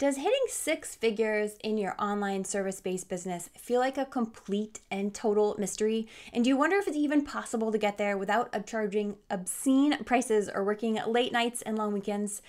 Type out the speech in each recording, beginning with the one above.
Does hitting six figures in your online service-based business feel like a complete and total mystery? And do you wonder if it's even possible to get there without charging obscene prices or working late nights and long weekends?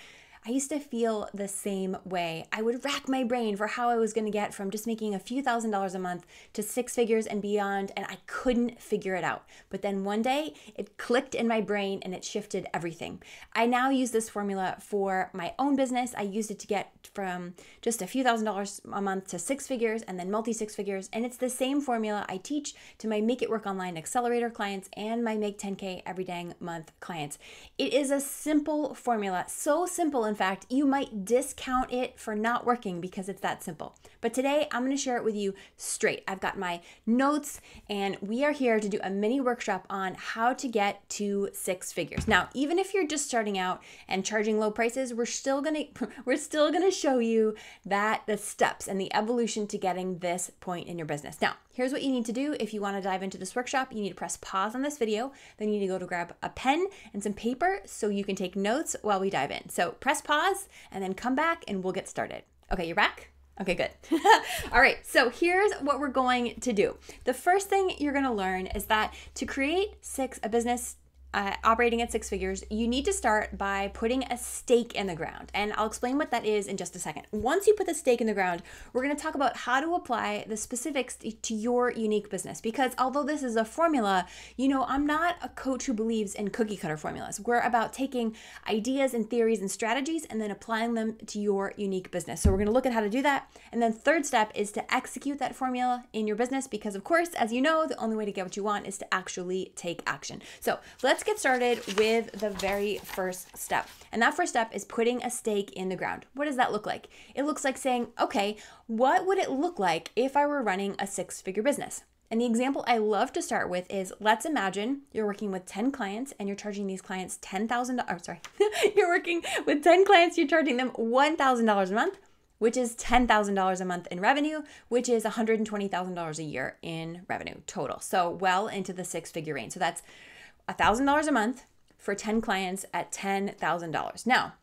I used to feel the same way. I would rack my brain for how I was going to get from just making a few $1,000s a month to six figures and beyond, and I couldn't figure it out. But then one day, it clicked in my brain and it shifted everything. I now use this formula for my own business. I used it to get from just a few $1,000s a month to six figures and then multi-six figures, and it's the same formula I teach to my Make It Work Online Accelerator clients and my Make 10K Every Dang Month clients. It is a simple formula, so simple in fact, you might discount it for not working because it's that simple. But today, I'm going to share it with you straight. I've got my notes, and we are here to do a mini workshop on how to get to six figures. Now, even if you're just starting out and charging low prices, we're still going to show you the steps and the evolution to getting this point in your business. Now, here's what you need to do if you want to dive into this workshop. You need to press pause on this video. Then you need to go to grab a pen and some paper so you can take notes while we dive in. So press pause and then come back and we'll get started. Okay, you're back? Okay, good. All right, so here's what we're going to do. The first thing you're going to learn is that to create a business operating at six figures, you need to start by putting a stake in the ground. And I'll explain what that is in just a second. Once you put the stake in the ground, we're going to talk about how to apply the specifics to your unique business. Because although this is a formula, I'm not a coach who believes in cookie cutter formulas. We're about taking ideas and theories and strategies and then applying them to your unique business. So we're going to look at how to do that. And then third step is to execute that formula in your business because, of course, as you know, the only way to get what you want is to actually take action. So let's get started with the very first step. And that first step is putting a stake in the ground. What does that look like? It looks like saying, okay, what would it look like if I were running a six-figure business? And the example I love to start with is, let's imagine you're working with 10 clients and you're charging these clients $10,000. You're working with 10 clients, you're charging them $1,000 a month, which is $10,000 a month in revenue, which is $120,000 a year in revenue total. So well into the six-figure range. So that's $1,000 a month for 10 clients at $10,000. Now,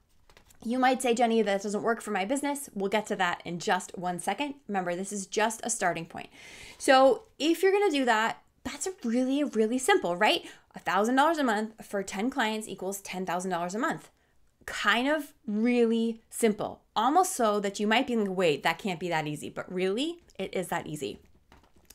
you might say, Jenny, that doesn't work for my business. We'll get to that in just 1 second. Remember, this is just a starting point. So if you're going to do that, that's really simple, right? $1,000 a month for 10 clients equals $10,000 a month. Kind of really simple. Almost so that you might be like, wait, that can't be that easy. But really, it is that easy.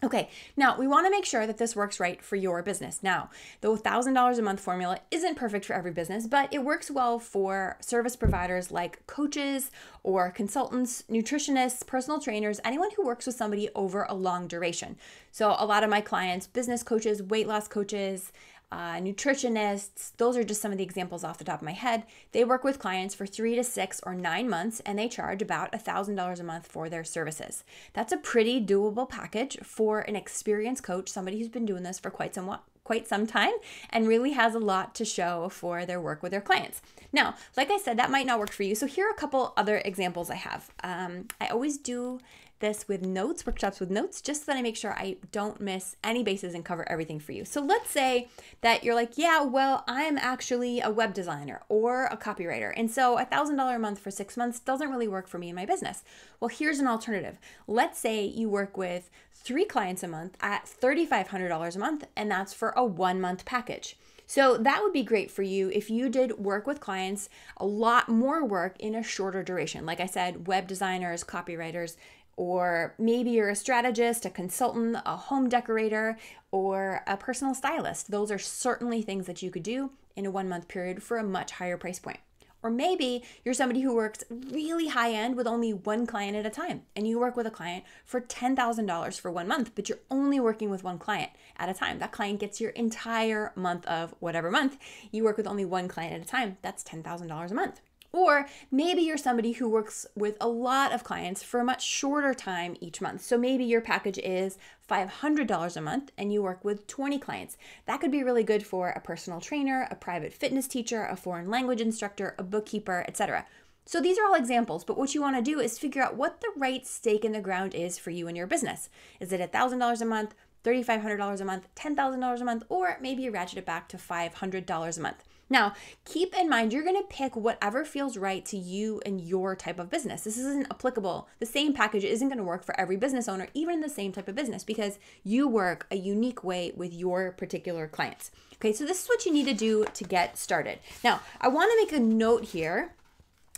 Okay, now we want to make sure that this works right for your business. Now, the $1,000 a month formula isn't perfect for every business, but it works well for service providers like coaches or consultants, nutritionists, personal trainers, anyone who works with somebody over a long duration. So a lot of my clients, business coaches, weight loss coaches, nutritionists, those are just some of the examples off the top of my head. They work with clients for 3 to 6 or 9 months, and they charge about $1,000 a month for their services. That's a pretty doable package for an experienced coach, somebody who's been doing this for quite some time and really has a lot to show for their work with their clients. Now, like I said, that might not work for you. So here are a couple other examples I have. I always do this with notes, workshops with notes, just so that I make sure I don't miss any bases and cover everything for you. So let's say that you're like, yeah, well, I'm actually a web designer or a copywriter. And so $1,000 a month for 6 months doesn't really work for me in my business. Well, here's an alternative. Let's say you work with 3 clients a month at $3,500 a month, and that's for a 1-month package. So that would be great for you if you did work with clients, a lot more work in a shorter duration. Like I said, web designers, copywriters, or maybe you're a strategist, a consultant, a home decorator, or a personal stylist. Those are certainly things that you could do in a 1-month period for a much higher price point. Or maybe you're somebody who works really high end with only 1 client at a time, and you work with a client for $10,000 for 1 month, but you're only working with 1 client at a time. That client gets your entire month of whatever month. You work with only 1 client at a time. That's $10,000 a month. Or maybe you're somebody who works with a lot of clients for a much shorter time each month. So maybe your package is $500 a month and you work with 20 clients. That could be really good for a personal trainer, a private fitness teacher, a foreign language instructor, a bookkeeper, etc. So these are all examples, but what you want to do is figure out what the right stake in the ground is for you and your business. Is it $1,000 a month, $3,500 a month, $10,000 a month, or maybe you ratchet it back to $500 a month? Now, keep in mind, you're going to pick whatever feels right to you and your type of business. This isn't applicable. The same package isn't going to work for every business owner, even in the same type of business, because you work a unique way with your particular clients. Okay, so this is what you need to do to get started. Now, I want to make a note here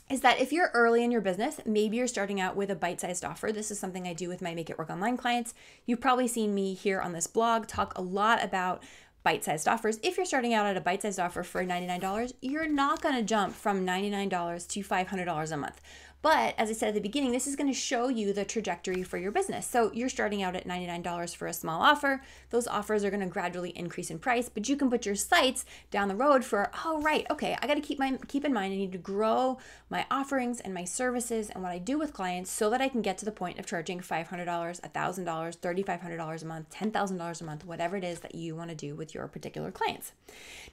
is that if you're early in your business, maybe you're starting out with a bite-sized offer. This is something I do with my Make It Work Online clients. You've probably seen me here on this blog talk a lot about bite-sized offers. If you're starting out at a bite-sized offer for $99, you're not going to jump from $99 to $500 a month. But as I said at the beginning, this is going to show you the trajectory for your business. So you're starting out at $99 for a small offer. Those offers are going to gradually increase in price, but you can put your sights down the road for, oh, right, okay, I got to keep in mind I need to grow my offerings and my services and what I do with clients so that I can get to the point of charging $500, $1,000, $3,500 a month, $10,000 a month, whatever it is that you want to do with your particular clients.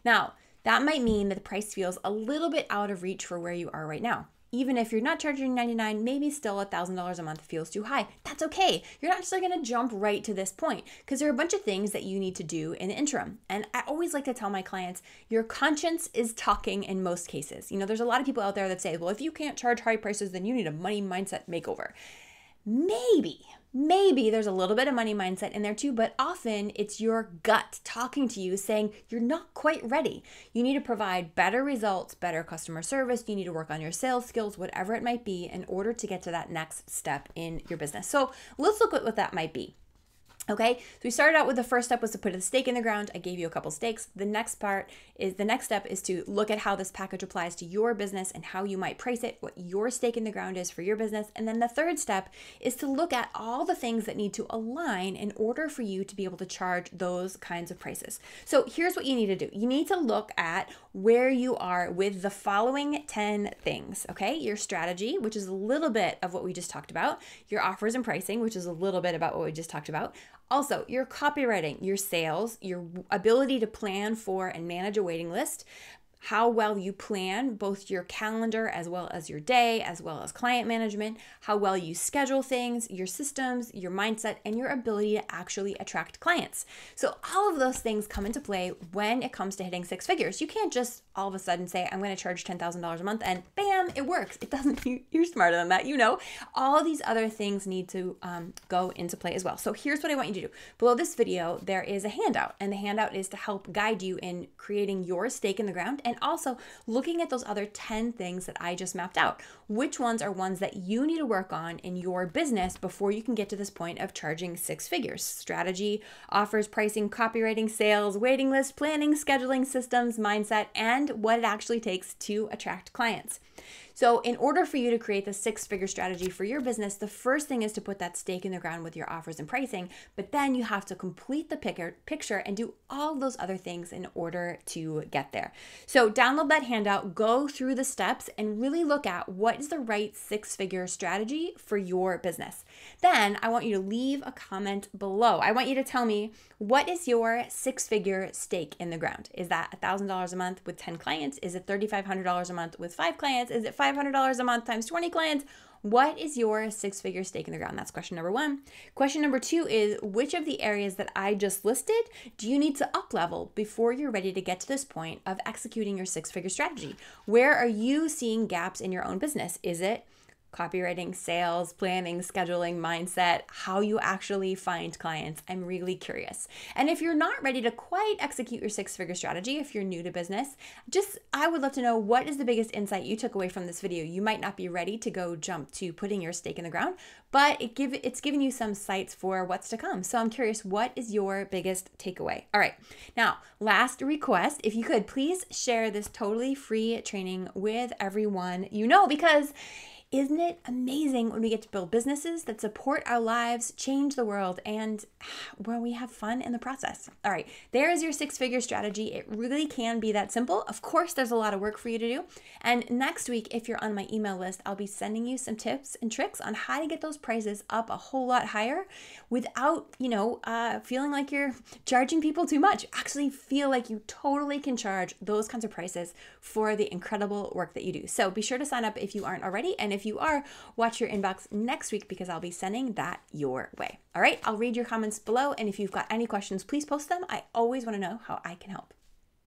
Now, that might mean that the price feels a little bit out of reach for where you are right now. Even if you're not charging $99, maybe still $1,000 a month feels too high. That's okay. You're not just going to jump right to this point because there are a bunch of things that you need to do in the interim. And I always like to tell my clients, your conscience is talking in most cases. You know, there's a lot of people out there that say, well, if you can't charge high prices, then you need a money mindset makeover. Maybe there's a little bit of money mindset in there too, but often it's your gut talking to you saying you're not quite ready. You need to provide better results, better customer service. You need to work on your sales skills, whatever it might be, in order to get to that next step in your business. So let's look at what that might be. Okay, so we started out with the first step was to put a stake in the ground. I gave you a couple stakes. The next step is to look at how this package applies to your business and how you might price it, what your stake in the ground is for your business. And then the third step is to look at all the things that need to align in order for you to be able to charge those kinds of prices. So here's what you need to do. You need to look at where you are with the following 10 things, okay? Your strategy, which is a little bit of what we just talked about, your offers and pricing, which is a little bit about what we just talked about. Also, your copywriting, your sales, your ability to plan for and manage a waiting list, how well you plan both your calendar as well as your day, as well as client management, how well you schedule things, your systems, your mindset, and your ability to actually attract clients. So all of those things come into play when it comes to hitting six figures. You can't just all of a sudden say, I'm going to charge $10,000 a month and bam, it works. It doesn't, you're smarter than that, you know. All of these other things need to go into play as well. So here's what I want you to do. Below this video, there is a handout, and the handout is to help guide you in creating your stake in the ground and also looking at those other 10 things that I just mapped out. Which ones are ones that you need to work on in your business before you can get to this point of charging six figures? Strategy, offers, pricing, copywriting, sales, waiting list, planning, scheduling, systems, mindset, and what it actually takes to attract clients. So in order for you to create the six-figure strategy for your business, the first thing is to put that stake in the ground with your offers and pricing, but then you have to complete the picture and do all those other things in order to get there. So download that handout, go through the steps, and really look at what is the right six-figure strategy for your business. Then I want you to leave a comment below. I want you to tell me, what is your six-figure stake in the ground? Is that $1,000 a month with 10 clients? Is it $3,500 a month with 5 clients? Is it $500 a month times 20 clients? What is your six-figure stake in the ground? That's question number 1. Question number 2 is, which of the areas that I just listed do you need to up-level before you're ready to get to this point of executing your six-figure strategy? Where are you seeing gaps in your own business? Is it copywriting, sales, planning, scheduling, mindset, how you actually find clients? I'm really curious. And if you're not ready to quite execute your six-figure strategy, if you're new to business, I would love to know, what is the biggest insight you took away from this video? You might not be ready to go jump to putting your stake in the ground, but it's giving you some sights for what's to come. So I'm curious, what is your biggest takeaway? All right, now, last request, if you could please share this totally free training with everyone you know, because isn't it amazing when we get to build businesses that support our lives, change the world, and where we have fun in the process? All right, there is your six-figure strategy. It really can be that simple. Of course, there's a lot of work for you to do. And next week, if you're on my email list, I'll be sending you some tips and tricks on how to get those prices up a whole lot higher without, feeling like you're charging people too much. Actually feel like you totally can charge those kinds of prices for the incredible work that you do. So be sure to sign up if you aren't already. And if you are, watch your inbox next week because I'll be sending that your way. All right, I'll read your comments below. And if you've got any questions, please post them. I always want to know how I can help.